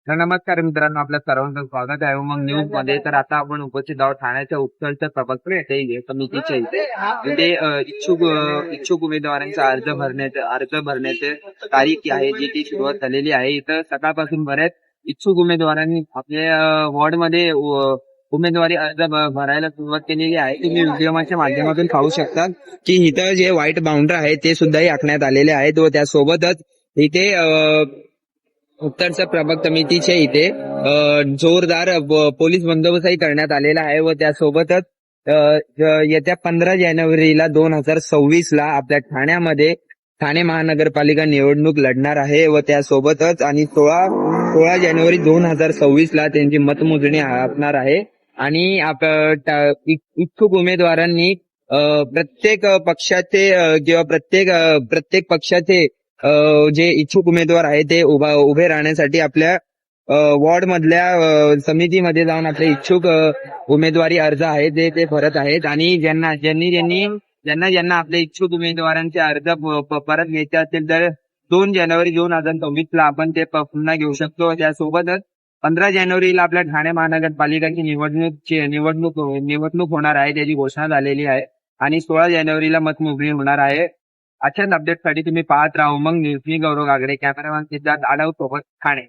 तर नमस्कार मित्रांनो, आपल्या सर्वांचं स्वागत आहे मग न्यूज मध्ये. तर आता आपण उपस्थित आहोत ठाण्याच्या उपसरच्या प्रभाग समितीच्या इथे. इथे इच्छुक उमेदवारांचा अर्ज भरण्याचे तारीख आहे जी ती सुरुवात झालेली आहे. इथं सकाळपासून बऱ्याच इच्छुक उमेदवारांनी आपल्या वॉर्डमध्ये उमेदवारी अर्ज भरायला सुरुवात केलेली आहे. तुम्ही व्हिडिओच्या माध्यमातून पाहू शकता की इथं जे व्हाईट बाउंडर आहे ते सुद्धाही आखण्यात आलेले आहेत व त्यासोबतच इथे उत्तरच्या प्रभाग समितीचे इथे जोरदार पोलीस बंदोबस्तही करण्यात आलेला आहे व त्यासोबतच येत्या 15 जानेवारीला 2026 ला आपल्या ठाण्यामध्ये ठाणे महानगरपालिका निवडणूक लढणार आहे व त्यासोबतच आणि 16 जानेवारी 2026 ला त्यांची मतमोजणी असणार आहे. आणि इच्छुक उमेदवारांनी प्रत्येक पक्षाचे किंवा प्रत्येक पक्षाचे जे इच्छुक उमेदवार आहेत ते उभे राहण्यासाठी आपल्या वॉर्ड मधल्या समितीमध्ये जाऊन आपले इच्छुक उमेदवारी अर्ज आहे ते भरत आहेत. आणि ज्यांना आपले इच्छुक उमेदवारांचे अर्ज परत घ्यायचे असतील तर 2 जानेवारी 2026 ला आपण ते पुन्हा घेऊ शकतो. त्यासोबतच 15 जानेवारीला आपल्या ठाणे महानगरपालिकाची निवडणूक होणार आहे, त्याची घोषणा झालेली आहे. आणि 16 जानेवारीला मतमोजणी होणार आहे. अशाच अपडेटसाठी तुम्ही पाहत राहू मग न्यूज. मी गौरव गागडे, कॅमेरामॅन सिद्धार्थ आढाव सोबत ठाणे.